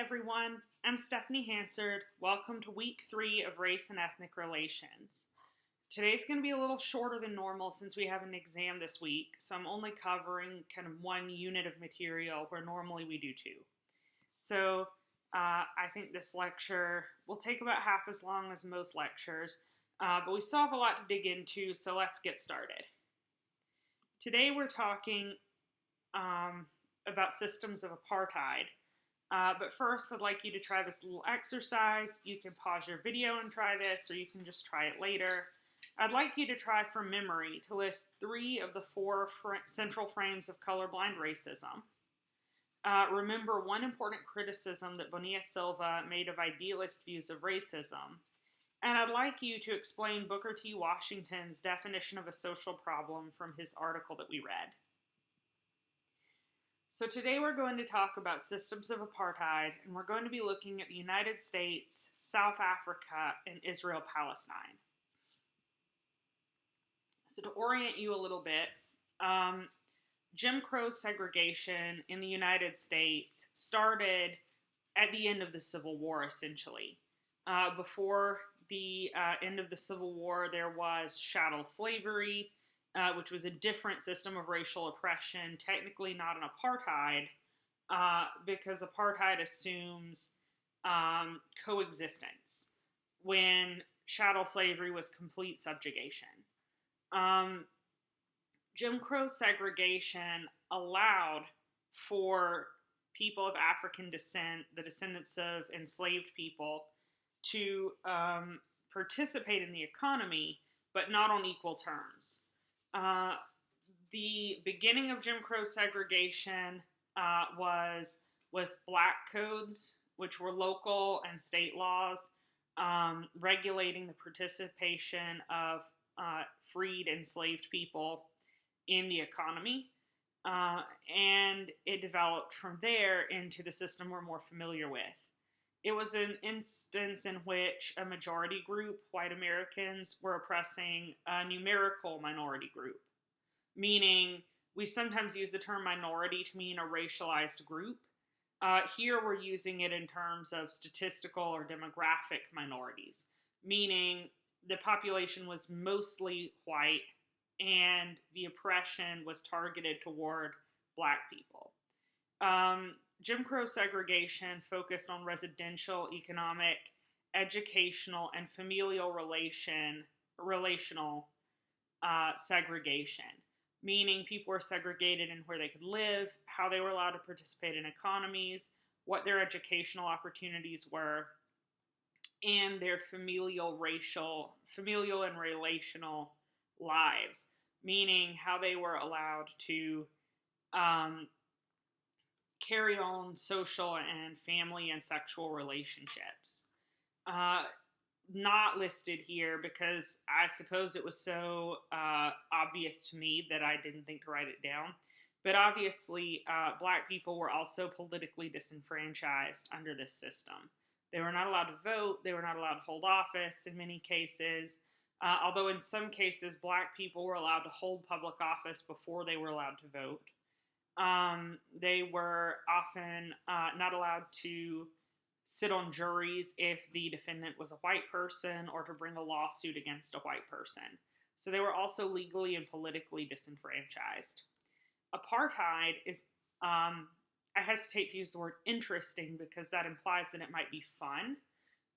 everyone. I'm Stephanie Hansard. Welcome to week 3 of Race and Ethnic Relations. Today's going to be a little shorter than normal since we have an exam this week, so I'm only covering kind of one unit of material where normally we do two. So I think this lecture will take about half as long as most lectures, but we still have a lot to dig into, so let's get started. Today we're talking about systems of apartheid. But first, I'd like you to try this little exercise. You can pause your video and try this, or you can just try it later. I'd like you to try from memory to list 3 of the 4 central frames of colorblind racism. Remember one important criticism that Bonilla Silva made of idealist views of racism. And I'd like you to explain Booker T. Washington's definition of a social problem from his article that we read. So today we're going to talk about systems of apartheid, and we're going to be looking at the United States, South Africa, and Israel-Palestine. So to orient you a little bit, Jim Crow segregation in the United States started at the end of the Civil War, essentially. Before the end of the Civil War, there was chattel slavery, which was a different system of racial oppression, technically not an apartheid, because apartheid assumes coexistence, when chattel slavery was complete subjugation. Jim Crow segregation allowed for people of African descent, the descendants of enslaved people, to participate in the economy, but not on equal terms. The beginning of Jim Crow segregation was with black codes, which were local and state laws regulating the participation of freed enslaved people in the economy. And it developed from there into the system we're more familiar with. It was an instance in which a majority group, white Americans, were oppressing a numerical minority group, meaning we sometimes use the term minority to mean a racialized group. Here we're using it in terms of statistical or demographic minorities, meaning the population was mostly white and the oppression was targeted toward black people. Jim Crow segregation focused on residential, economic, educational, and familial relational segregation, meaning people were segregated in where they could live, how they were allowed to participate in economies, what their educational opportunities were, and their familial and relational lives, meaning how they were allowed to carry on social and family and sexual relationships. Not listed here because I suppose it was so obvious to me that I didn't think to write it down. But obviously, black people were also politically disenfranchised under this system. They were not allowed to vote. They were not allowed to hold office in many cases. Although in some cases, black people were allowed to hold public office before they were allowed to vote. They were often not allowed to sit on juries if the defendant was a white person or to bring a lawsuit against a white person. So they were also legally and politically disenfranchised. Apartheid is, I hesitate to use the word interesting because that implies that it might be fun.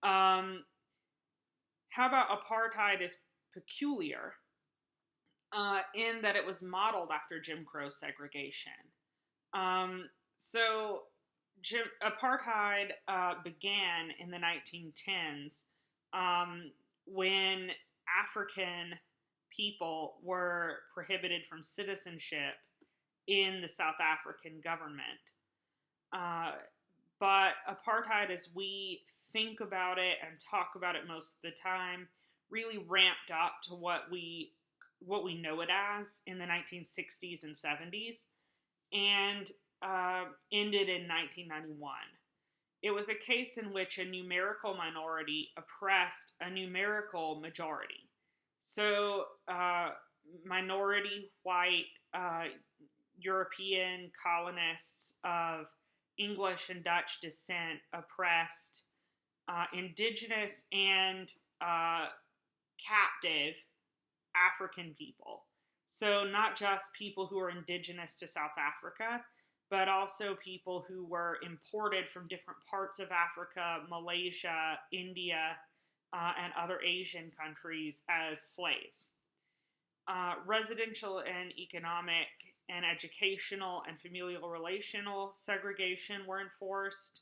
How about apartheid is peculiar in that it was modeled after Jim Crow segregation. Apartheid began in the 1910s when African people were prohibited from citizenship in the South African government. But apartheid, as we think about it and talk about it most of the time, really ramped up to what we know it as in the 1960s and 70s, and ended in 1991. It was a case in which a numerical minority oppressed a numerical majority. So minority white European colonists of English and Dutch descent oppressed indigenous and captive African people. So, not just people who are indigenous to South Africa, but also people who were imported from different parts of Africa, Malaysia, India, and other Asian countries as slaves. Residential and economic and educational and familial relational segregation were enforced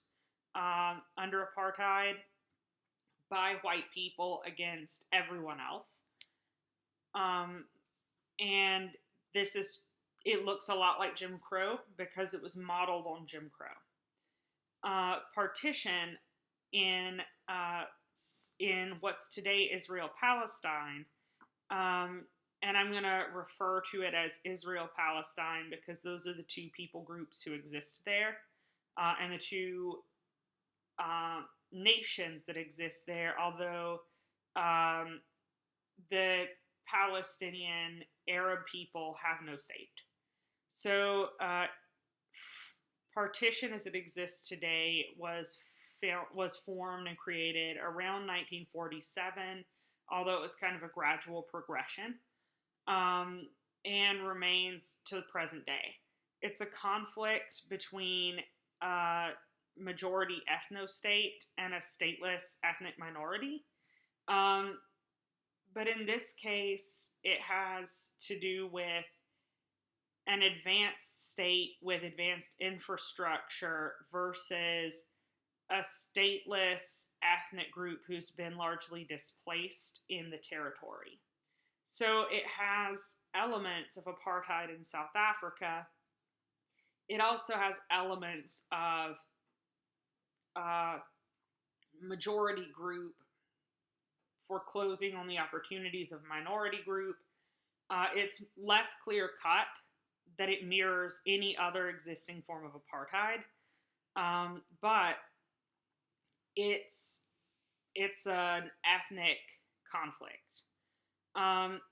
under apartheid by white people against everyone else. And it looks a lot like Jim Crow because it was modeled on Jim Crow. Partition in what's today Israel-Palestine, and I'm going to refer to it as Israel-Palestine because those are the two people groups who exist there, and the two nations that exist there, although the Palestinian Arab people have no state. So partition as it exists today was formed and created around 1947, although it was kind of a gradual progression, and remains to the present day. It's a conflict between majority ethno-state and a stateless ethnic minority. But in this case, it has to do with an advanced state with advanced infrastructure versus a stateless ethnic group who's been largely displaced in the territory. So it has elements of apartheid in South Africa. It also has elements of majority group foreclosing on the opportunities of minority group. It's less clear cut that it mirrors any other existing form of apartheid, but it's an ethnic conflict.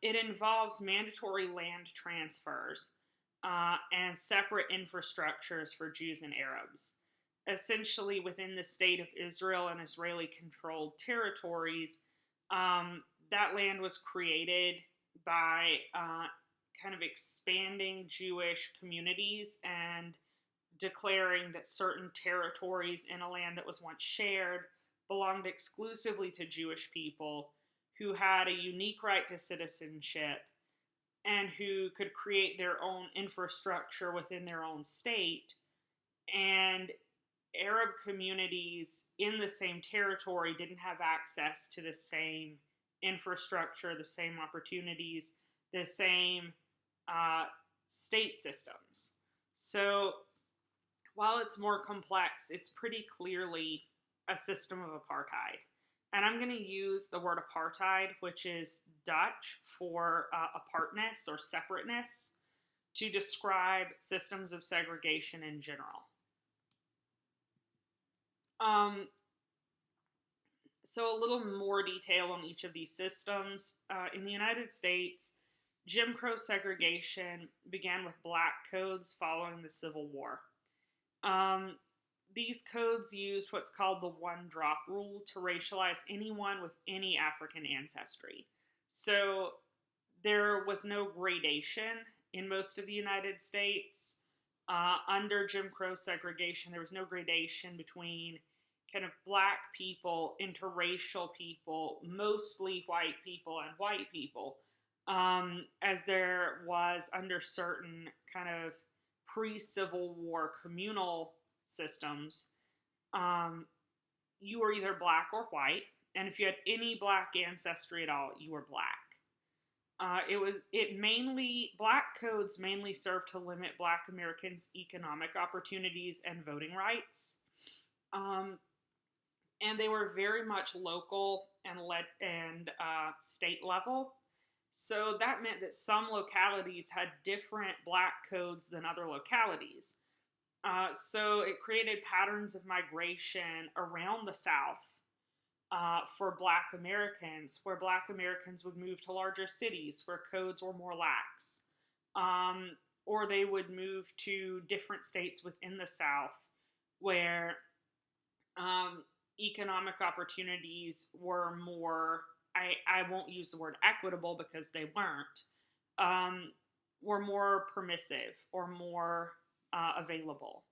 It involves mandatory land transfers and separate infrastructures for Jews and Arabs. Essentially, within the state of Israel and Israeli-controlled territories, that land was created by kind of expanding Jewish communities and declaring that certain territories in a land that was once shared belonged exclusively to Jewish people who had a unique right to citizenship and who could create their own infrastructure within their own state. And Arab communities in the same territory didn't have access to the same infrastructure, the same opportunities, the same state systems. So while it's more complex, it's pretty clearly a system of apartheid. And I'm going to use the word apartheid, which is Dutch for apartness or separateness, to describe systems of segregation in general. So a little more detail on each of these systems. In the United States, Jim Crow segregation began with black codes following the Civil War. These codes used what's called the one-drop rule to racialize anyone with any African ancestry. So there was no gradation in most of the United States. Under Jim Crow segregation, there was no gradation between kind of black people, interracial people, mostly white people, and white people, as there was under certain kind of pre-Civil War communal systems. You were either black or white, and if you had any black ancestry at all, you were black. Black codes mainly served to limit Black Americans' economic opportunities and voting rights. And they were very much local and state level. So that meant that some localities had different black codes than other localities. So it created patterns of migration around the South for Black Americans, where Black Americans would move to larger cities where codes were more lax. Or they would move to different states within the South where economic opportunities were more, I won't use the word equitable because they weren't, were more permissive or more available.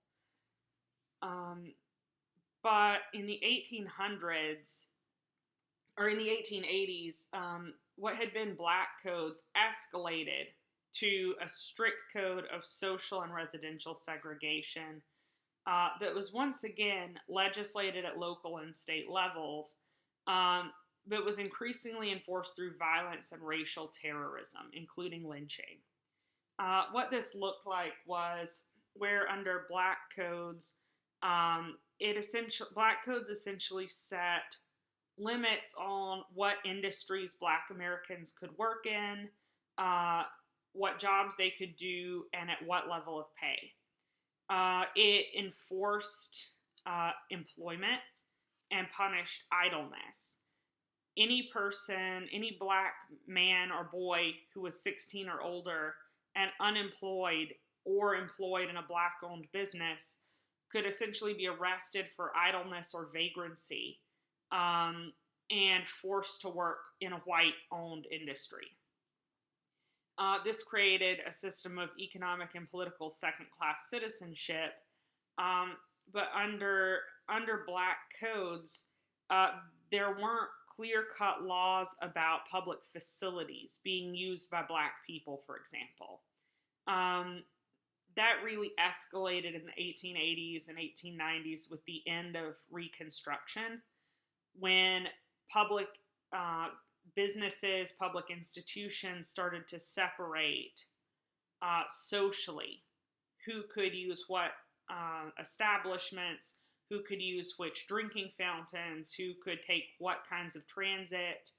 But in the 1800s, or in the 1880s, what had been black codes escalated to a strict code of social and residential segregation that was once again legislated at local and state levels, but was increasingly enforced through violence and racial terrorism, including lynching. What this looked like was where under black codes, black codes essentially set limits on what industries black Americans could work in, what jobs they could do, and at what level of pay. It enforced employment and punished idleness. Any person, any black man or boy who was 16 or older and unemployed or employed in a black-owned business could essentially be arrested for idleness or vagrancy and forced to work in a white-owned industry. This created a system of economic and political second-class citizenship, but under black codes, there weren't clear-cut laws about public facilities being used by black people, for example. That really escalated in the 1880s and 1890s with the end of Reconstruction, when public businesses, public institutions started to separate socially who could use what establishments, who could use which drinking fountains, who could take what kinds of transit,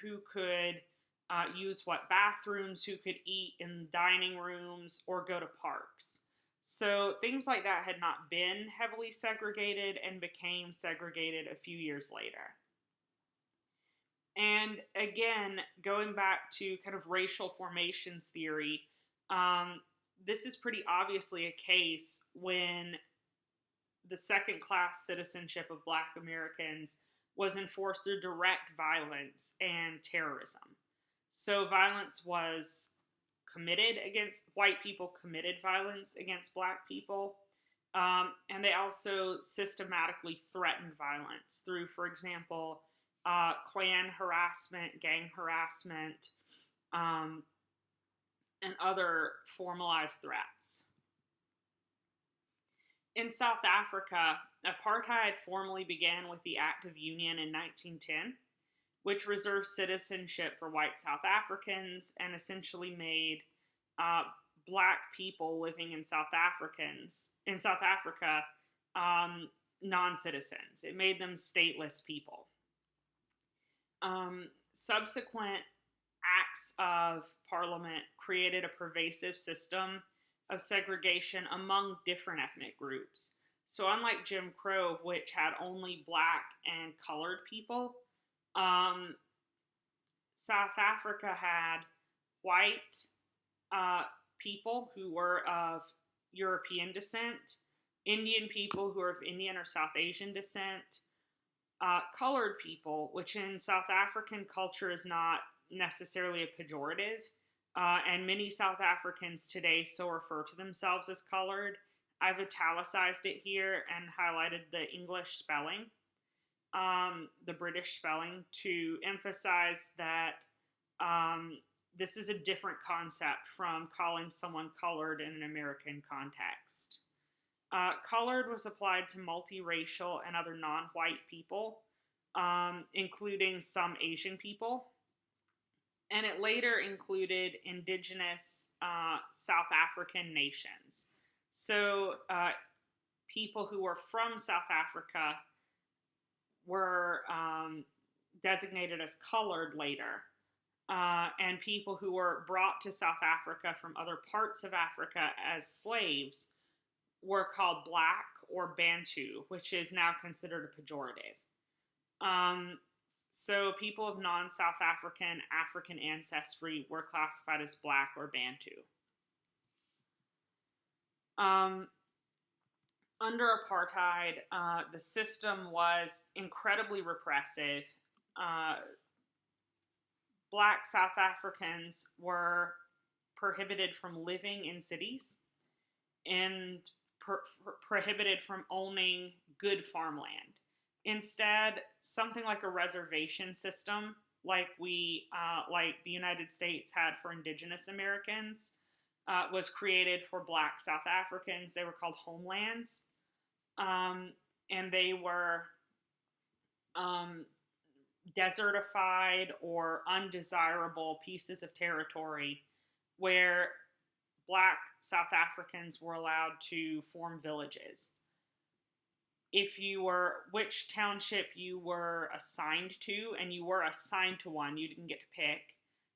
who could use what bathrooms, who could eat in dining rooms or go to parks. So things like that had not been heavily segregated and became segregated a few years later. And again, going back to kind of racial formations theory, this is pretty obviously a case when the second-class citizenship of black Americans was enforced through direct violence and terrorism. So violence was committed against white people, committed violence against black people, and they also systematically threatened violence through, for example, Klan harassment, gang harassment, and other formalized threats. In South Africa, apartheid formally began with the Act of Union in 1910, which reserved citizenship for white South Africans and essentially made black people living in South Africa non-citizens. It made them stateless people. Subsequent acts of Parliament created a pervasive system of segregation among different ethnic groups. So unlike Jim Crow, which had only black and colored people, South Africa had white people who were of European descent, Indian people who are of Indian or South Asian descent, colored people, which in South African culture is not necessarily a pejorative, and many South Africans today still refer to themselves as colored. I've italicized it here and highlighted the English spelling, the British spelling, to emphasize that this is a different concept from calling someone colored in an American context. Colored was applied to multiracial and other non-white people, including some Asian people. And it later included indigenous South African nations. So people who were from South Africa were designated as colored later. And people who were brought to South Africa from other parts of Africa as slaves were called black or Bantu, which is now considered a pejorative. So people of non-South African ancestry were classified as black or Bantu. under apartheid, the system was incredibly repressive. Uh, Black South Africans were prohibited from living in cities and prohibited from owning good farmland. Instead, something like a reservation system, like the United States had for Indigenous Americans, was created for Black South Africans. They were called homelands, um, and they were um, desertified or undesirable pieces of territory where Black South Africans were allowed to form villages. If you were, which township you were assigned to, and you were assigned to one, you didn't get to pick,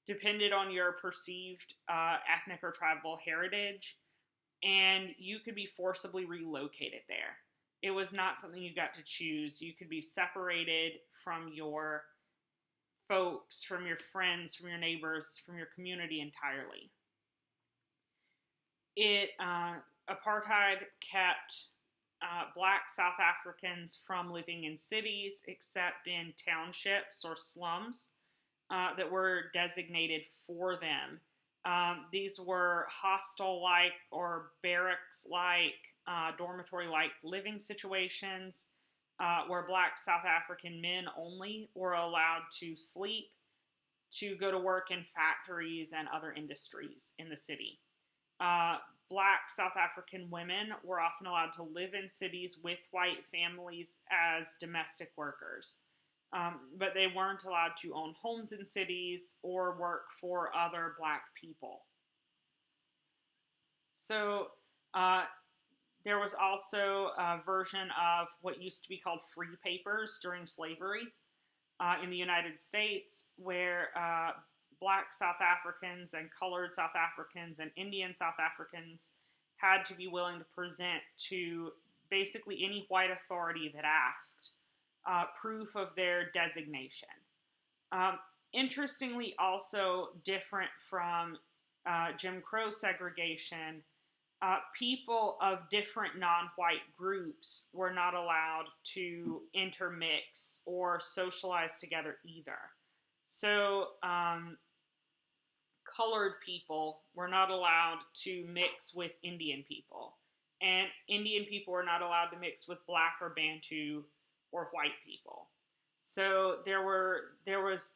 depended on your perceived ethnic or tribal heritage, and you could be forcibly relocated there. It was not something you got to choose. You could be separated from your folks, from your friends, from your neighbors, from your community entirely. Apartheid kept Black South Africans from living in cities except in townships or slums that were designated for them. These were hostel-like or barracks-like, dormitory-like living situations where Black South African men only were allowed to sleep, to go to work in factories and other industries in the city. Black South African women were often allowed to live in cities with white families as domestic workers. But they weren't allowed to own homes in cities or work for other Black people. So there was also a version of what used to be called free papers during slavery in the United States, where Black South Africans and colored South Africans and Indian South Africans had to be willing to present to basically any white authority that asked proof of their designation. Interestingly, also different from Jim Crow segregation, people of different non-white groups were not allowed to intermix or socialize together either. So colored people were not allowed to mix with Indian people, and Indian people were not allowed to mix with Black or Bantu or white people. So there was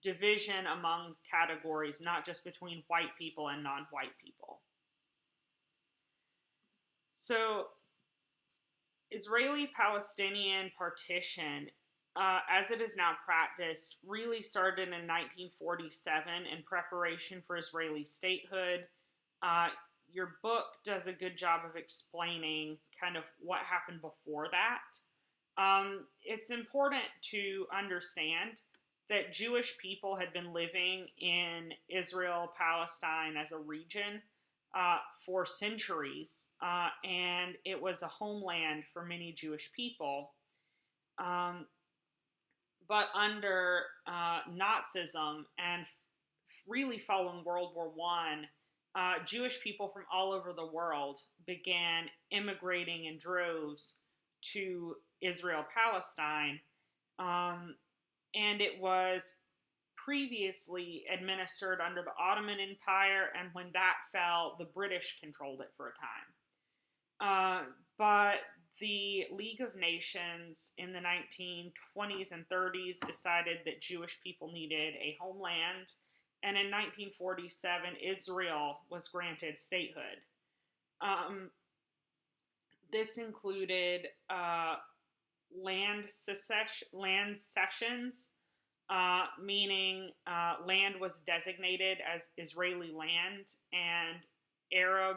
division among categories, not just between white people and non-white people. So Israeli-Palestinian partition, as it is now practiced, really started in 1947 in preparation for Israeli statehood. Your book does a good job of explaining kind of what happened before that. It's important to understand that Jewish people had been living in Israel, Palestine as a region for centuries, and it was a homeland for many Jewish people. But under Nazism and really following World War I, Jewish people from all over the world began immigrating in droves to Israel, Palestine, and it was previously administered under the Ottoman Empire, and when that fell, the British controlled it for a time. But the League of Nations in the 1920s and 30s decided that Jewish people needed a homeland, and in 1947, Israel was granted statehood. This included land cessions, meaning land was designated as Israeli land, and Arab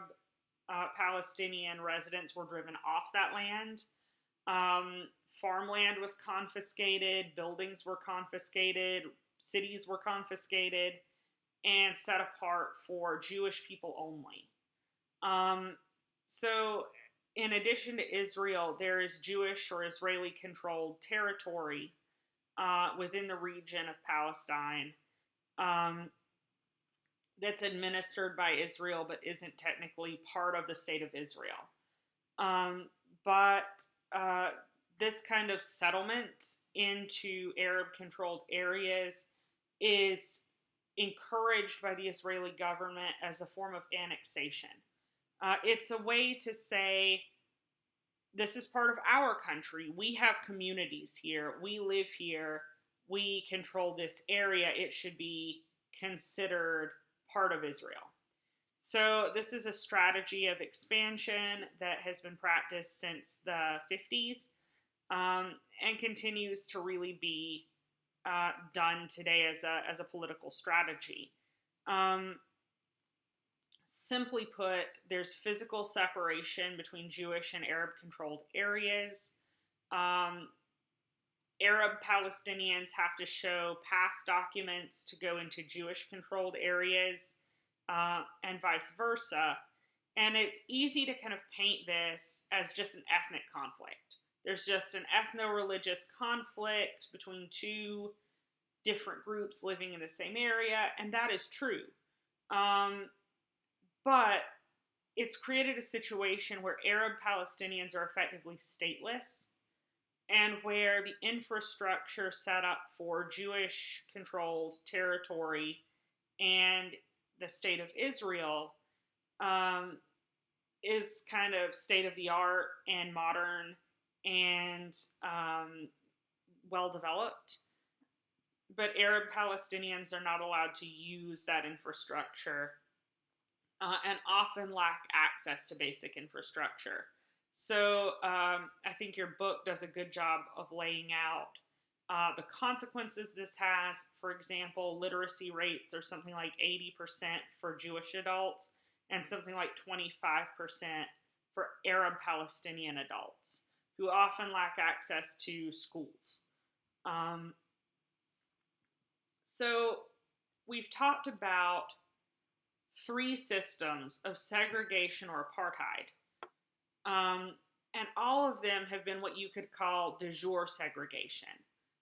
Palestinian residents were driven off that land. Farmland was confiscated, buildings were confiscated, cities were confiscated, and set apart for Jewish people only. So in addition to Israel, there is Jewish or Israeli-controlled territory within the region of Palestine that's administered by Israel but isn't technically part of the state of Israel. but this kind of settlement into Arab-controlled areas is encouraged by the Israeli government as a form of annexation. It's a way to say, this is part of our country. We have communities here. We live here. We control this area. It should be considered part of Israel. So this is a strategy of expansion that has been practiced since the 50s, and continues to really be done today as a political strategy. Simply put, there's physical separation between Jewish and Arab-controlled areas. Arab Palestinians have to show past documents to go into Jewish-controlled areas, and vice versa. And it's easy to kind of paint this as just an ethnic conflict. There's just an ethno-religious conflict between two different groups living in the same area, and that is true. But it's created a situation where Arab Palestinians are effectively stateless, and where the infrastructure set up for Jewish-controlled territory and the state of Israel is kind of state-of-the-art and modern and well-developed. But Arab Palestinians are not allowed to use that infrastructure, and often lack access to basic infrastructure. So I think your book does a good job of laying out the consequences this has. For example, literacy rates are something like 80% for Jewish adults and something like 25% for Arab Palestinian adults, who often lack access to schools. So we've talked about three systems of segregation or apartheid. And all of them have been what you could call de jure segregation,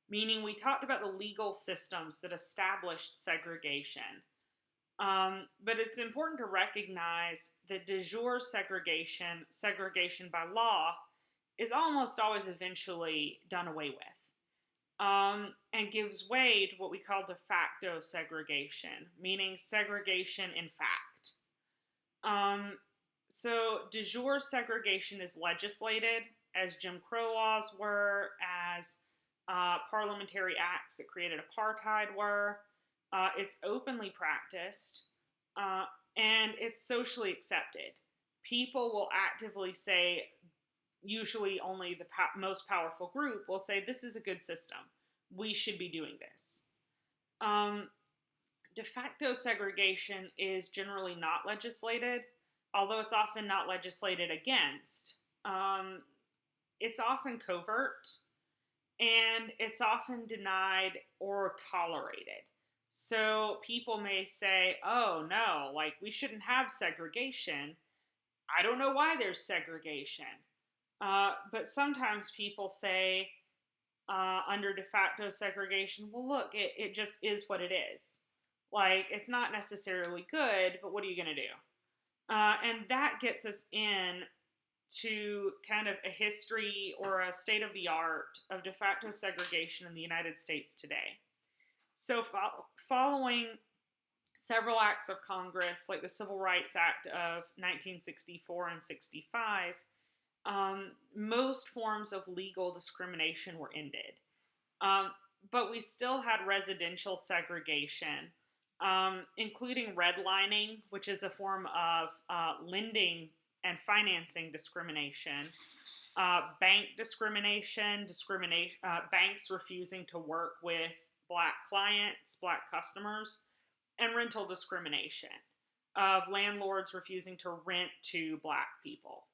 meaning we talked about the legal systems that established segregation. But it's important to recognize that de jure segregation, segregation by law, is almost always eventually done away with. And gives way to what we call de facto segregation, meaning segregation in fact. So de jure segregation is legislated, as Jim Crow laws were, as parliamentary acts that created apartheid were. It's openly practiced, and it's socially accepted. People will actively say, usually only the most powerful group will say, this is a good system. We should be doing this. De facto segregation is generally not legislated, although it's often not legislated against. It's often covert, and it's often denied or tolerated. So people may say, oh no, like we shouldn't have segregation. I don't know why there's segregation. But sometimes people say, under de facto segregation, well, look, it just is what it is. Like, it's not necessarily good, but what are you going to do? And that gets us in to kind of a history or a state of the art of de facto segregation in the United States today. So following several acts of Congress, like the Civil Rights Act of 1964 and 65, most forms of legal discrimination were ended. But we still had residential segregation, including redlining, which is a form of lending and financing discrimination, bank discrimination, banks refusing to work with Black clients, Black customers, and rental discrimination of landlords refusing to rent to Black people.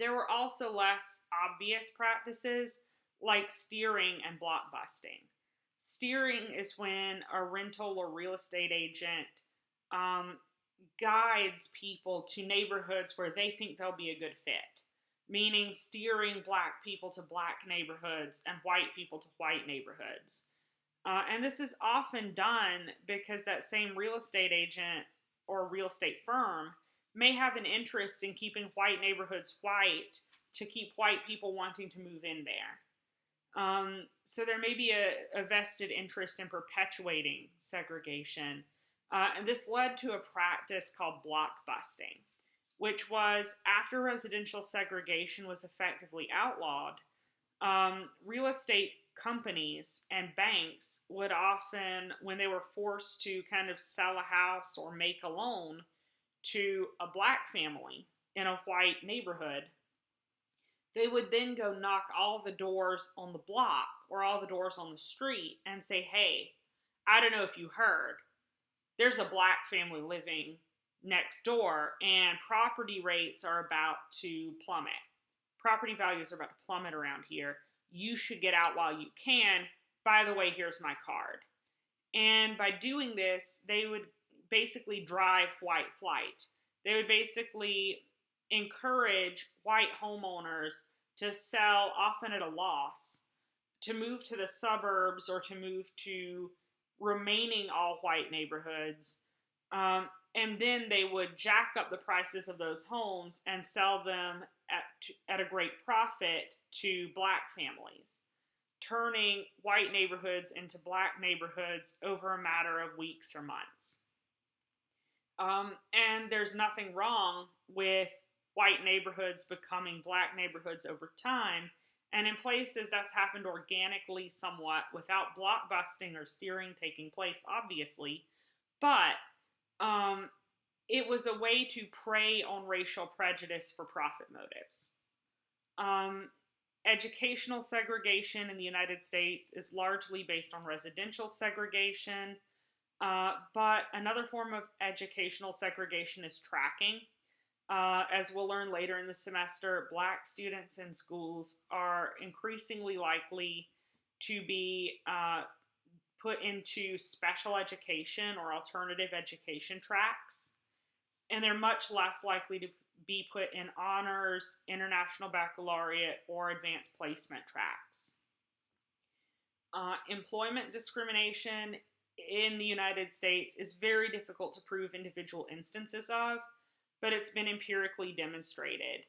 There were also less obvious practices like steering and block busting. Steering is when a rental or real estate agent guides people to neighborhoods where they think they'll be a good fit, meaning steering Black people to Black neighborhoods and white people to white neighborhoods. And this is often done because that same real estate agent or real estate firm may have an interest in keeping white neighborhoods white to keep white people wanting to move in there. So there may be a vested interest in perpetuating segregation. And this led to a practice called block busting, which was after residential segregation was effectively outlawed, real estate companies and banks would often, when they were forced to kind of sell a house or make a loan to a black family in a white neighborhood, they would then go knock all the doors on the block or all the doors on the street and say, hey, I don't know if you heard, there's a black family living next door and property rates are about to plummet. Property values are about to plummet around here. You should get out while you can. By the way, here's my card. And by doing this, they would basically drive white flight. They would basically encourage white homeowners to sell, often at a loss, to move to the suburbs or to move to remaining all white neighborhoods. And then they would jack up the prices of those homes and sell them at a great profit to black families, turning white neighborhoods into black neighborhoods over a matter of weeks or months. And there's nothing wrong with white neighborhoods becoming black neighborhoods over time. And in places that's happened organically somewhat without block busting or steering taking place, obviously. But it was a way to prey on racial prejudice for profit motives. Educational segregation in the United States is largely based on residential segregation, but another form of educational segregation is tracking. As we'll learn later in the semester, black students in schools are increasingly likely to be put into special education or alternative education tracks, and they're much less likely to be put in honors, international baccalaureate, or advanced placement tracks. Employment discrimination in the United States is very difficult to prove individual instances of, but it's been empirically demonstrated.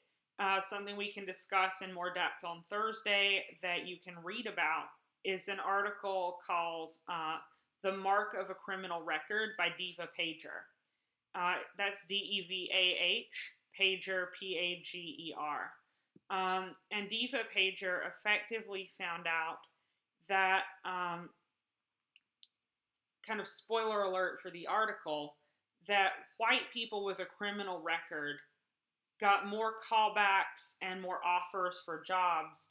Something we can discuss in more depth on Thursday that you can read about is an article called The Mark of a Criminal Record by Deva Pager. That's D-E-V-A-H, Pager, P-A-G-E-R. And Deva Pager effectively found out that, kind of spoiler alert for the article, that white people with a criminal record got more callbacks and more offers for jobs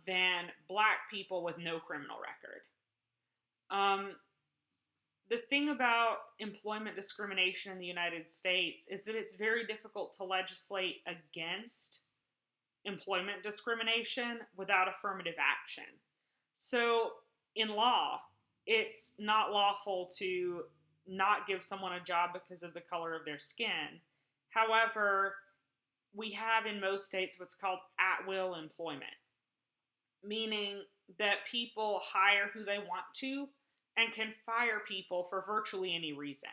than black people with no criminal record. The thing about employment discrimination in the United States is that it's very difficult to legislate against employment discrimination without affirmative action. So in law, it's not lawful to not give someone a job because of the color of their skin. However, we have in most states what's called at-will employment, meaning that people hire who they want to and can fire people for virtually any reason.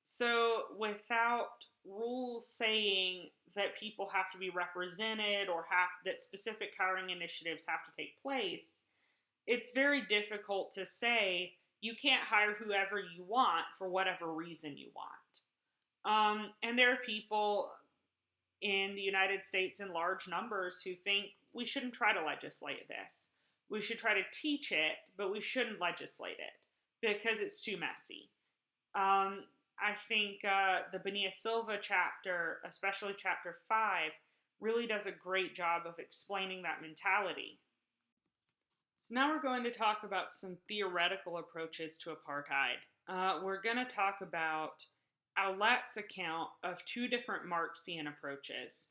So without rules saying that people have to be represented or that specific hiring initiatives have to take place, it's very difficult to say you can't hire whoever you want for whatever reason you want. And there are people in the United States in large numbers who think we shouldn't try to legislate this. We should try to teach it, but we shouldn't legislate it because it's too messy. I think the Bonilla Silva chapter, especially chapter 5, really does a great job of explaining that mentality. So now we're going to talk about some theoretical approaches to apartheid. We're going to talk about Aulet's account of two different Marxian approaches.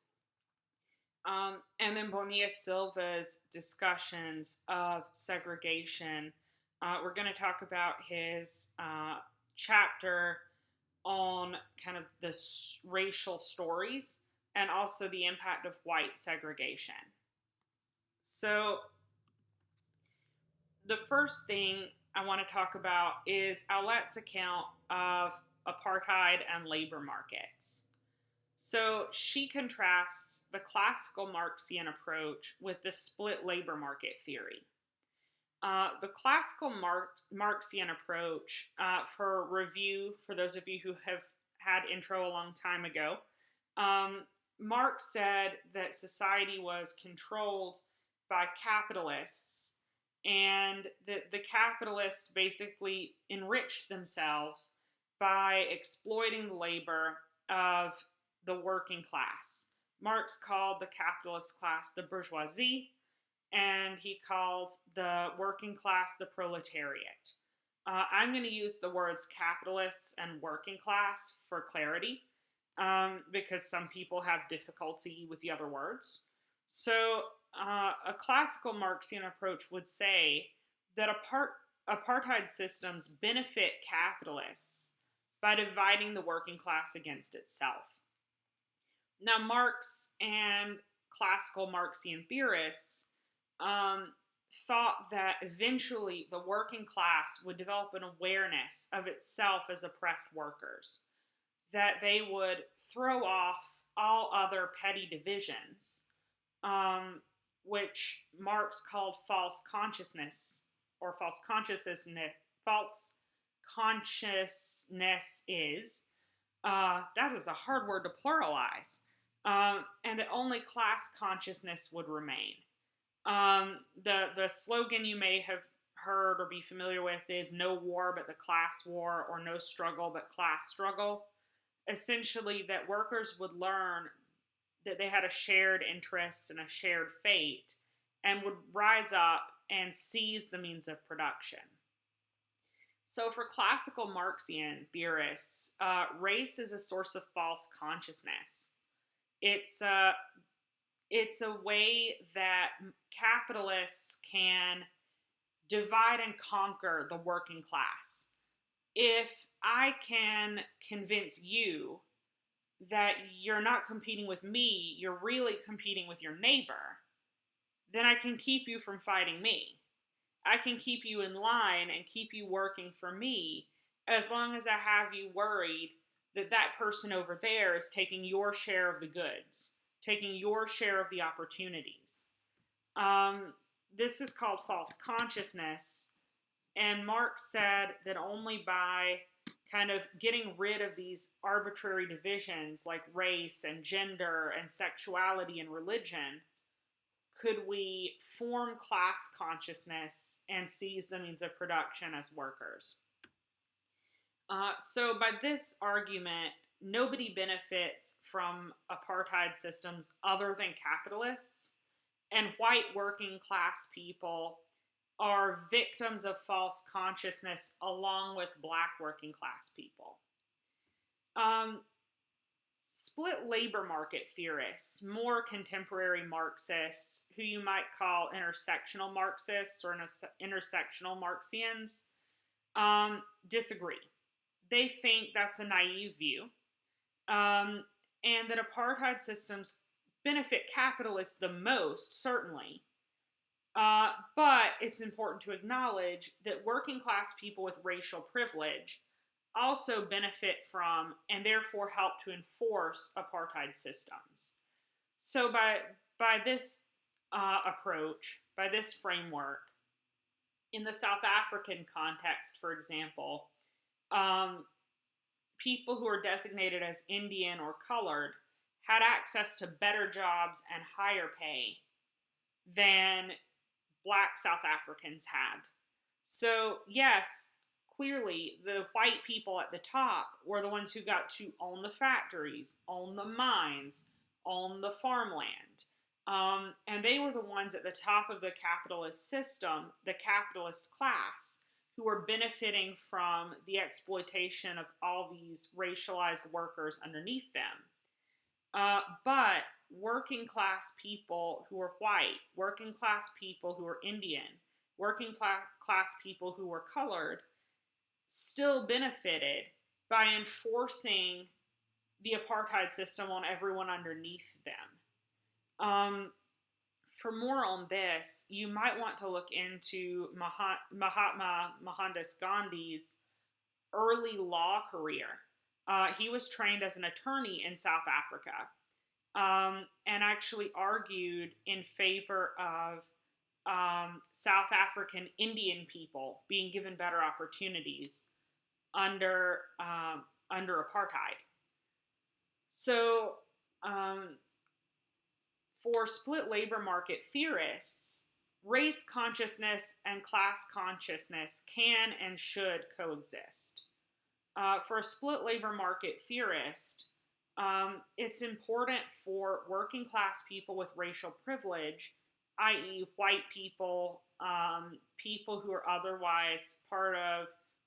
And then Bonilla Silva's discussions of segregation. We're going to talk about his chapter on kind of the racial stories and also the impact of white segregation. So the first thing I want to talk about is Aulet's account of apartheid and labor markets. So she contrasts the classical Marxian approach with the split labor market theory. The classical Marxian approach, for review, for those of you who have had intro a long time ago, Marx said that society was controlled by capitalists, and that the capitalists basically enriched themselves by exploiting the labor of the working class. Marx called the capitalist class the bourgeoisie, and he called the working class the proletariat. I'm going to use the words capitalists and working class for clarity, because some people have difficulty with the other words. So, a classical Marxian approach would say that apartheid systems benefit capitalists by dividing the working class against itself. Now, Marx and classical Marxian theorists thought that eventually the working class would develop an awareness of itself as oppressed workers, that they would throw off all other petty divisions, which Marx called false consciousness or false consciousness. False consciousness is that is a hard word to pluralize, and that only class consciousness would remain. The slogan you may have heard or be familiar with is "No war but the class war," or "No struggle but class struggle." Essentially, that workers would learn that they had a shared interest and a shared fate, and would rise up and seize the means of production. So, for classical Marxian theorists, race is a source of false consciousness. It's a way that capitalists can divide and conquer the working class. If I can convince you that you're not competing with me, you're really competing with your neighbor, then I can keep you from fighting me. I can keep you in line and keep you working for me as long as I have you worried that that person over there is taking your share of the goods, taking your share of the opportunities. This is called false consciousness, and Marx said that only by kind of getting rid of these arbitrary divisions like race and gender and sexuality and religion could we form class consciousness and seize the means of production as workers. So by this argument, nobody benefits from apartheid systems other than capitalists, and white working class people are victims of false consciousness along with black working class people. Split labor market theorists, more contemporary Marxists, who you might call intersectional Marxists or intersectional Marxians, disagree. They think that's a naive view, and that apartheid systems benefit capitalists the most, certainly. But it's important to acknowledge that working class people with racial privilege also benefit from and therefore help to enforce apartheid systems. So by this approach, by this framework, in the South African context, for example, people who are designated as Indian or colored had access to better jobs and higher pay than black South Africans had. So, yes, clearly the white people at the top were the ones who got to own the factories, own the mines, own the farmland. And they were the ones at the top of the capitalist system, the capitalist class, who were benefiting from the exploitation of all these racialized workers underneath them. But working class people who were white, working class people who were Indian, working class people who were colored still benefited by enforcing the apartheid system on everyone underneath them. For more on this, you might want to look into Mahatma Mohandas Gandhi's early law career. He was trained as an attorney in South Africa, and actually argued in favor of South African Indian people being given better opportunities under under apartheid. So, for split labor market theorists, race consciousness and class consciousness can and should coexist. For a split labor market theorist, it's important for working class people with racial privilege, i.e., white people, people who are otherwise part of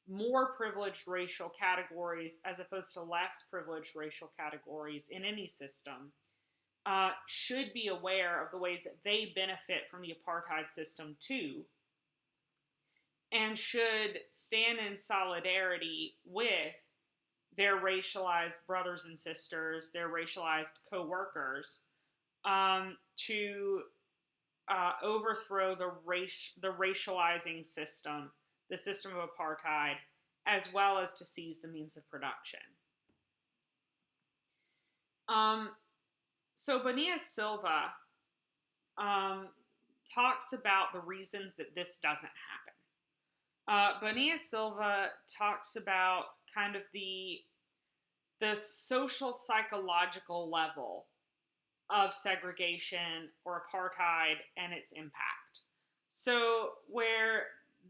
more privileged racial categories as opposed to less privileged racial categories in any system, should be aware of the ways that they benefit from the apartheid system too, and should stand in solidarity with their racialized brothers and sisters, their racialized co-workers, to overthrow the racializing system, the system of apartheid, as well as to seize the means of production. So Bonilla Silva talks about the reasons that this doesn't happen. Bonilla Silva talks about kind of the social psychological level of segregation or apartheid and its impact. So where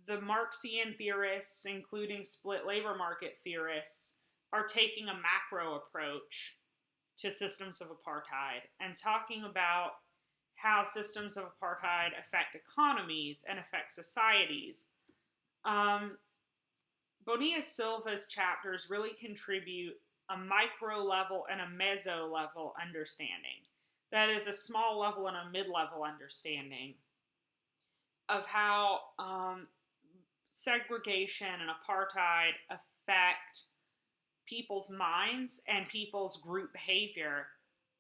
the Marxian theorists, including split labor market theorists, are taking a macro approach to systems of apartheid and talking about how systems of apartheid affect economies and affect societies. Bonilla Silva's chapters really contribute a micro level and a meso level understanding. That is a small level and a mid-level understanding of how segregation and apartheid affect people's minds and people's group behavior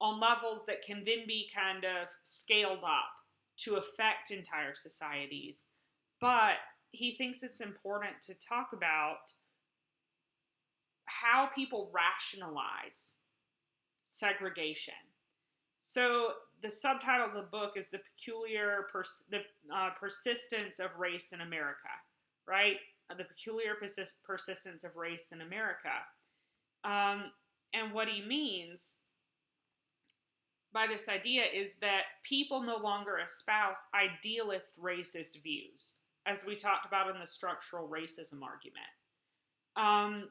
on levels that can then be kind of scaled up to affect entire societies. But he thinks it's important to talk about how people rationalize segregation. So the subtitle of the book is The Peculiar Persistence of Race in America, right? The Peculiar Persistence of Race in America. And what he means by this idea is that people no longer espouse idealist racist views, as we talked about in the structural racism argument.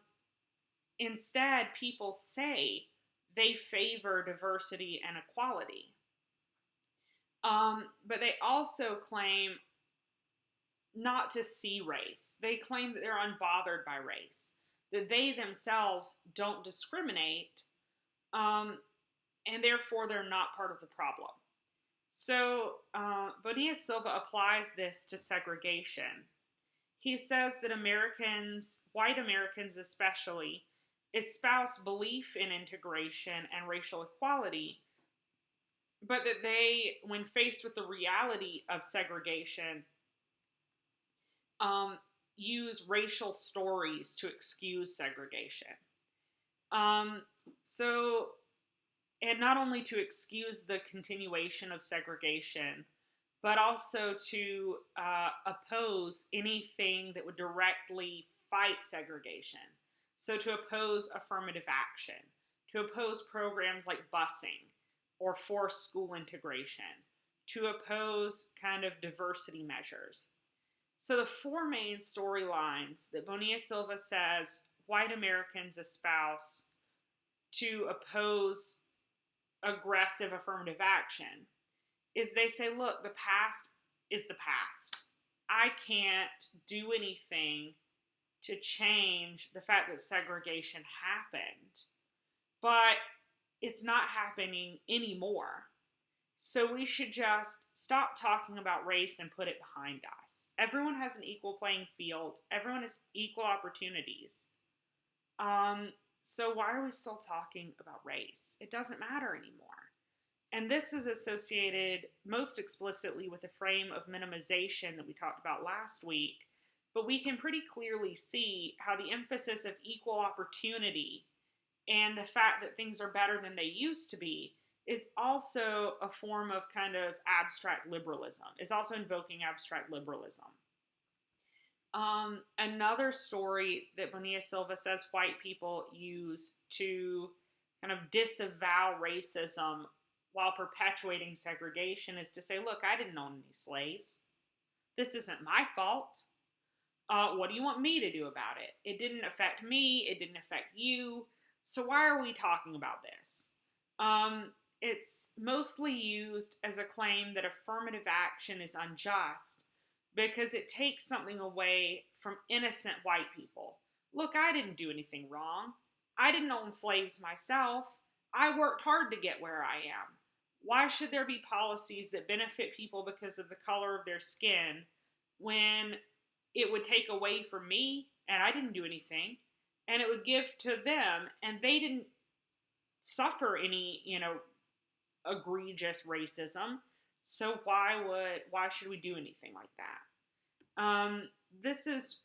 Instead, people say they favor diversity and equality. But they also claim not to see race. They claim that they're unbothered by race, that they themselves don't discriminate, and therefore they're not part of the problem. So Bonilla Silva applies this to segregation. He says that Americans, white Americans especially, espouse belief in integration and racial equality, but that they, when faced with the reality of segregation, use racial stories to excuse segregation. And not only to excuse the continuation of segregation, but also to oppose anything that would directly fight segregation. So to oppose affirmative action, to oppose programs like busing or forced school integration, to oppose kind of diversity measures. So the four main storylines that Bonilla Silva says white Americans espouse to oppose aggressive affirmative action is they say, look, the past is the past. I can't do anything to change the fact that segregation happened, but it's not happening anymore. So we should just stop talking about race and put it behind us. Everyone has an equal playing field. Everyone has equal opportunities. So why are we still talking about race? It doesn't matter anymore. And this is associated most explicitly with the frame of minimization that we talked about last week. But we can pretty clearly see how the emphasis of equal opportunity and the fact that things are better than they used to be is also a form of kind of abstract liberalism, is also invoking abstract liberalism. Another story that Bonilla Silva says white people use to kind of disavow racism while perpetuating segregation is to say, look, I didn't own any slaves. This isn't my fault. What do you want me to do about it? It didn't affect me. It didn't affect you. So why are we talking about this? It's mostly used as a claim that affirmative action is unjust because it takes something away from innocent white people. Look, I didn't do anything wrong. I didn't own slaves myself. I worked hard to get where I am. Why should there be policies that benefit people because of the color of their skin when it would take away from me and I didn't do anything, and it would give to them and they didn't suffer any, egregious racism. So why should we do anything like that? This is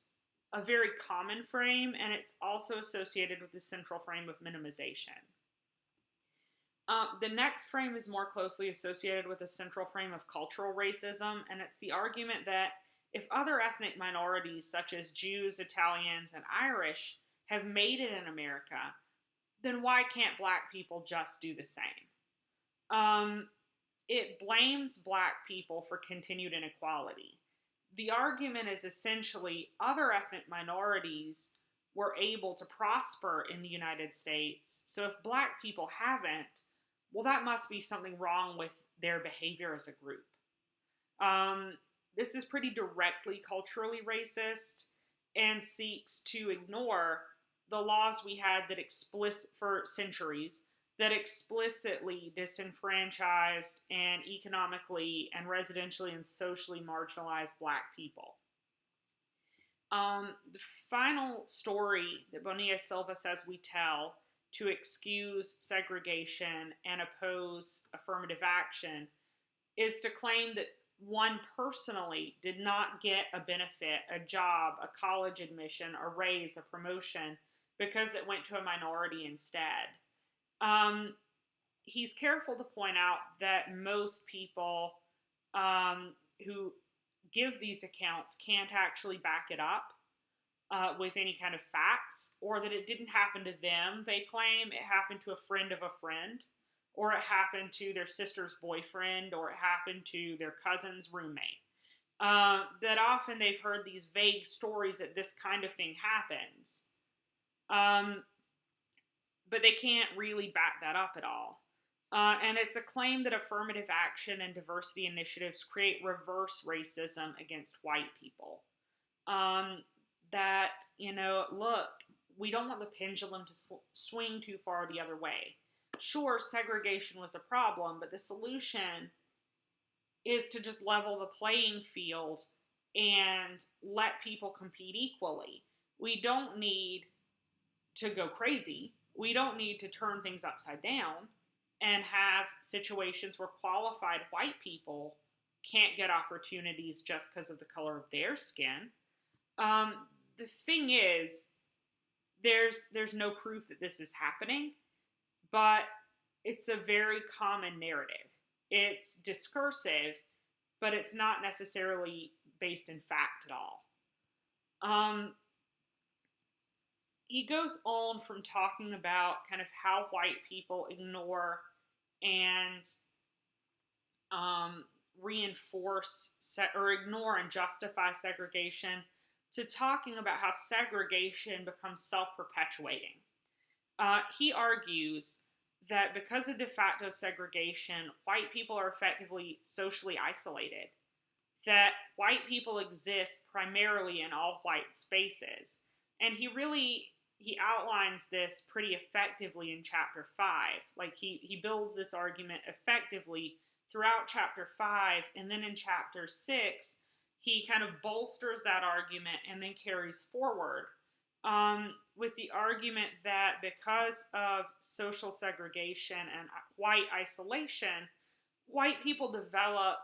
a very common frame, and it's also associated with the central frame of minimization. The next frame is more closely associated with the central frame of cultural racism, and it's the argument that if other ethnic minorities, such as Jews, Italians, and Irish, have made it in America, then why can't black people just do the same? It blames black people for continued inequality. The argument is essentially other ethnic minorities were able to prosper in the United States, so if black people haven't, well, that must be something wrong with their behavior as a group. This is pretty directly culturally racist and seeks to ignore the laws we had that for centuries that explicitly disenfranchised and economically and residentially and socially marginalized black people. The final story that Bonilla Silva says we tell to excuse segregation and oppose affirmative action is to claim that one personally did not get a benefit, a job, a college admission, a raise, a promotion, because it went to a minority instead. He's careful to point out that most people who give these accounts can't actually back it up with any kind of facts, or that it didn't happen to them. They claim it happened to a friend of a friend, or it happened to their sister's boyfriend, or it happened to their cousin's roommate. That often they've heard these vague stories that this kind of thing happens. But they can't really back that up at all. And it's a claim that affirmative action and diversity initiatives create reverse racism against white people. That, look, we don't want the pendulum to swing too far the other way. Sure, segregation was a problem, but the solution is to just level the playing field and let people compete equally. We don't need to go crazy. We don't need to turn things upside down and have situations where qualified white people can't get opportunities just because of the color of their skin. The thing is, there's no proof that this is happening, but it's a very common narrative. It's discursive, but it's not necessarily based in fact at all. He goes on from talking about kind of how white people ignore and reinforce or ignore and justify segregation to talking about how segregation becomes self-perpetuating. He argues that because of de facto segregation, white people are effectively socially isolated, that white people exist primarily in all white spaces. And he outlines this pretty effectively in chapter 5. Like he builds this argument effectively throughout chapter 5, and then in chapter 6, he kind of bolsters that argument and then carries forward with the argument that because of social segregation and white isolation, white people develop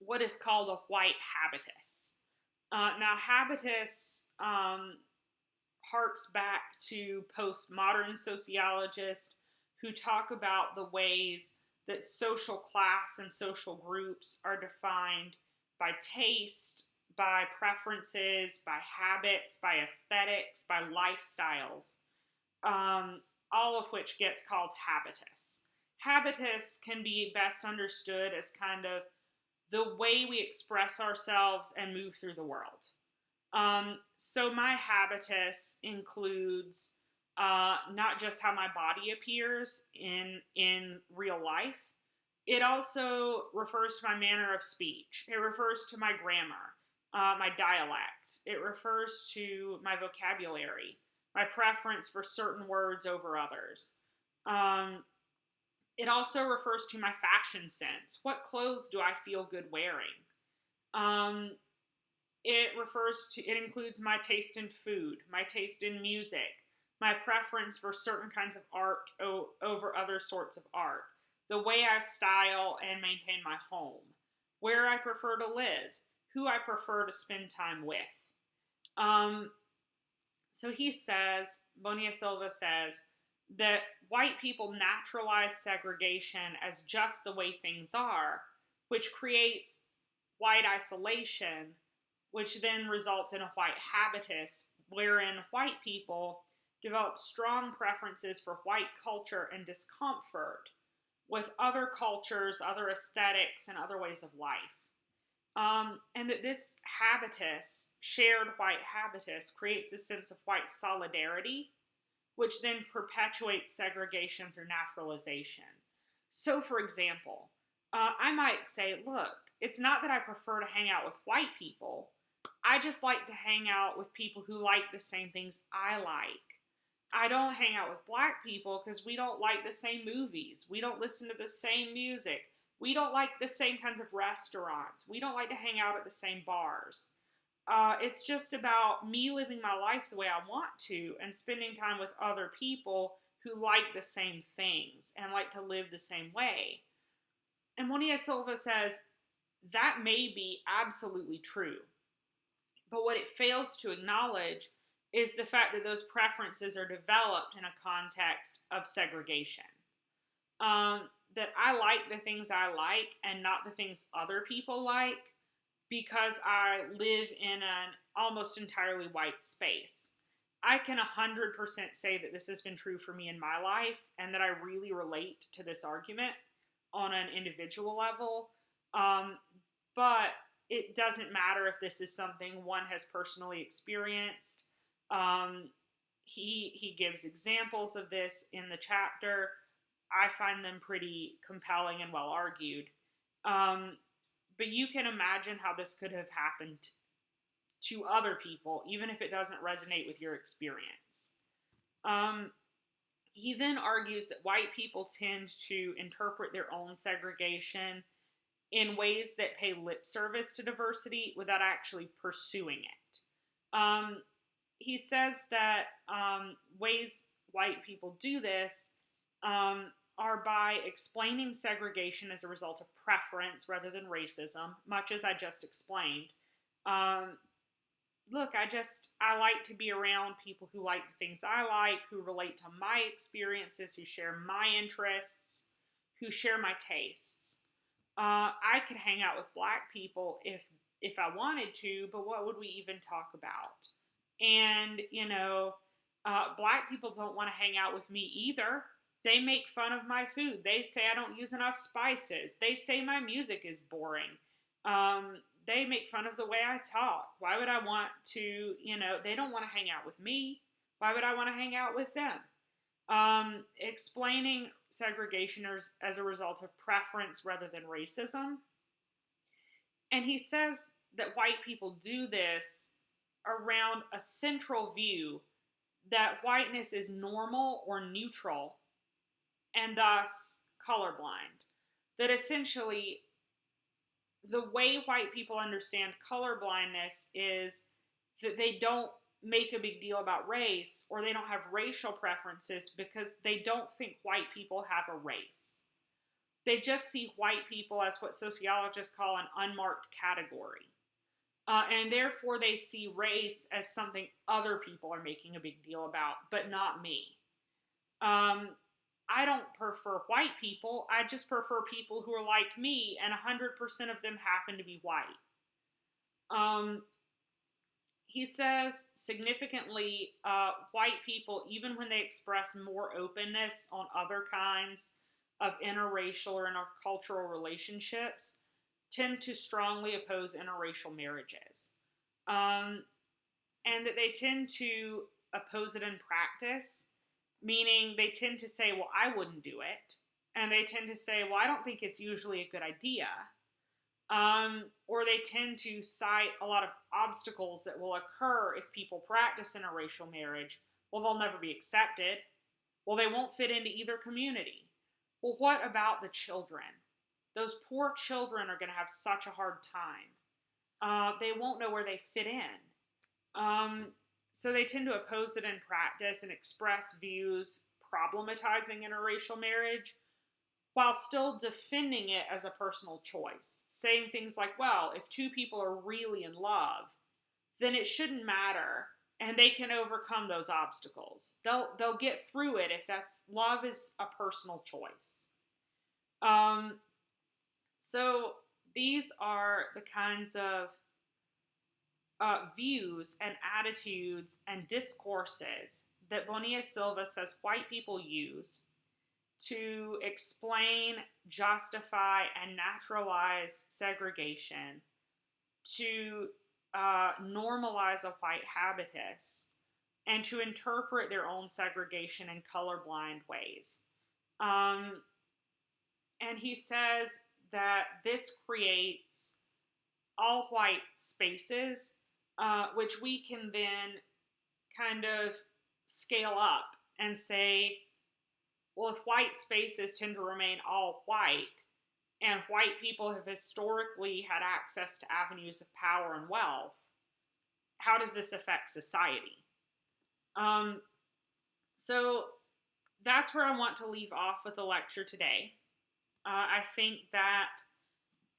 what is called a white habitus. Now, habitus harks back to postmodern sociologists who talk about the ways that social class and social groups are defined by taste, by preferences, by habits, by aesthetics, by lifestyles, all of which gets called habitus. Habitus can be best understood as kind of the way we express ourselves and move through the world. So my habitus includes not just how my body appears in real life. It also refers to my manner of speech. It refers to my grammar, my dialect. It refers to my vocabulary, my preference for certain words over others. It also refers to my fashion sense. What clothes do I feel good wearing? It includes my taste in food, my taste in music, my preference for certain kinds of art over other sorts of art, the way I style and maintain my home, where I prefer to live, who I prefer to spend time with. So Bonilla Silva says, that white people naturalize segregation as just the way things are, which creates white isolation, which then results in a white habitus, wherein white people develop strong preferences for white culture and discomfort with other cultures, other aesthetics, and other ways of life. And that this habitus, shared white habitus, creates a sense of white solidarity, which then perpetuates segregation through naturalization. So, for example, I might say, look, it's not that I prefer to hang out with white people. I just like to hang out with people who like the same things I like. I don't hang out with black people because we don't like the same movies. We don't listen to the same music. We don't like the same kinds of restaurants. We don't like to hang out at the same bars. It's just about me living my life the way I want to and spending time with other people who like the same things and like to live the same way. And Bonilla Silva says that may be absolutely true. But what it fails to acknowledge is the fact that those preferences are developed in a context of segregation. That I like the things I like and not the things other people like, because I live in an almost entirely white space. I can 100% say that this has been true for me in my life and that I really relate to this argument on an individual level. But it doesn't matter if this is something one has personally experienced. He gives examples of this in the chapter. I find them pretty compelling and well argued. But you can imagine how this could have happened to other people, even if it doesn't resonate with your experience. He then argues that white people tend to interpret their own segregation in ways that pay lip service to diversity without actually pursuing it. He says that ways white people do this are by explaining segregation as a result of preference rather than racism, much as I just explained. Look, I like to be around people who like the things I like, who relate to my experiences, who share my interests, who share my tastes. I could hang out with black people if I wanted to, but what would we even talk about? And, black people don't want to hang out with me either. They make fun of my food. They say I don't use enough spices. They say my music is boring. They make fun of the way I talk. Why would I want to, they don't want to hang out with me. Why would I want to hang out with them? Explaining segregation as a result of preference rather than racism. And he says that white people do this around a central view that whiteness is normal or neutral and thus colorblind. That essentially the way white people understand colorblindness is that they don't make a big deal about race, or they don't have racial preferences because they don't think white people have a race. They just see white people as what sociologists call an unmarked category. and therefore they see race as something other people are making a big deal about, but not me. I don't prefer white people. I just prefer people who are like me, and 100% of them happen to be white. Um, he says significantly, white people, even when they express more openness on other kinds of interracial or intercultural relationships, tend to strongly oppose interracial marriages. Um, and that they tend to oppose it in practice, meaning they tend to say, well, I wouldn't do it. And they tend to say, well, I don't think it's usually a good idea. Or they tend to cite a lot of obstacles that will occur if people practice interracial marriage. Well, they'll never be accepted. Well, they won't fit into either community. Well, what about the children? Those poor children are going to have such a hard time. They won't know where they fit in. So they tend to oppose it in practice and express views problematizing interracial marriage while still defending it as a personal choice, saying things like, well, if two people are really in love, then it shouldn't matter and they can overcome those obstacles. They'll get through it if that's love is a personal choice. So these are the kinds of views and attitudes and discourses that Bonilla Silva says white people use to explain, justify, and naturalize segregation, to normalize a white habitus, and to interpret their own segregation in colorblind ways. And he says that this creates all white spaces, which we can then kind of scale up and say, well, if white spaces tend to remain all white, and white people have historically had access to avenues of power and wealth, how does this affect society? So that's where I want to leave off with the lecture today. I think that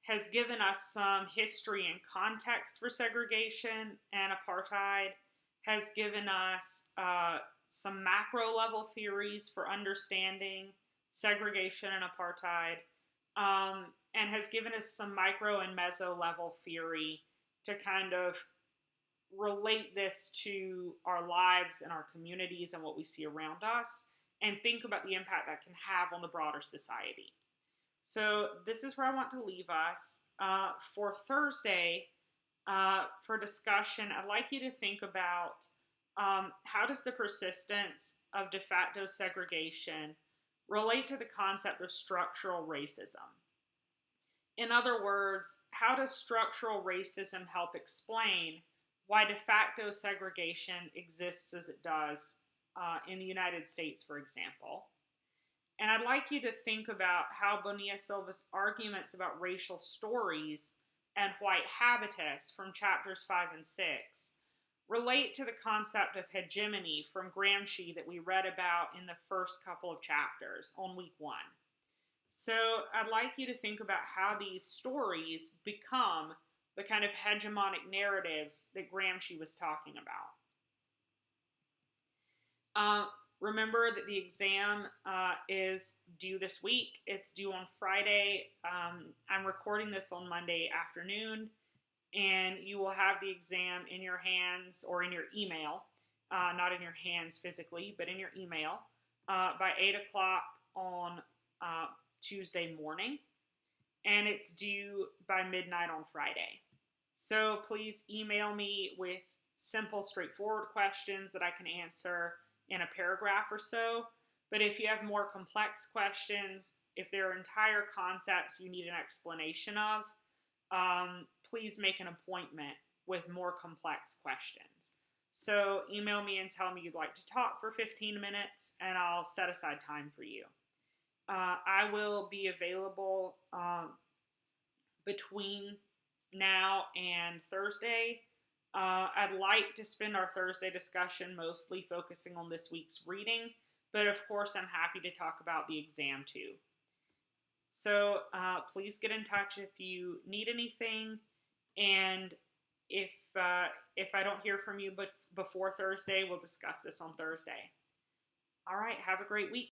has given us some history and context for segregation and apartheid, has given us some macro level theories for understanding segregation and apartheid, and has given us some micro and meso level theory to kind of relate this to our lives and our communities and what we see around us, and think about the impact that can have on the broader society. So this is where I want to leave us. For Thursday, for discussion, I'd like you to think about how does the persistence of de facto segregation relate to the concept of structural racism? In other words, how does structural racism help explain why de facto segregation exists as it does in the United States, for example? And I'd like you to think about how Bonilla Silva's arguments about racial stories and white habitus from chapters 5 and 6 relate to the concept of hegemony from Gramsci that we read about in the first couple of chapters on week 1. So I'd like you to think about how these stories become the kind of hegemonic narratives that Gramsci was talking about. Remember that the exam is due this week. It's due on Friday. I'm recording this on Monday afternoon, and you will have the exam in your hands or in your email, not in your hands physically, but in your email by 8 o'clock on Tuesday morning, and it's due by midnight on Friday. So please email me with simple, straightforward questions that I can answer in a paragraph or so. But if you have more complex questions, if there are entire concepts you need an explanation of, please make an appointment with more complex questions. So email me and tell me you'd like to talk for 15 minutes, and I'll set aside time for you. I will be available between now and Thursday. I'd like to spend our Thursday discussion mostly focusing on this week's reading, but of course I'm happy to talk about the exam too. So please get in touch if you need anything, and If I don't hear from you but before Thursday, we'll discuss this on Thursday. All right, have a great week.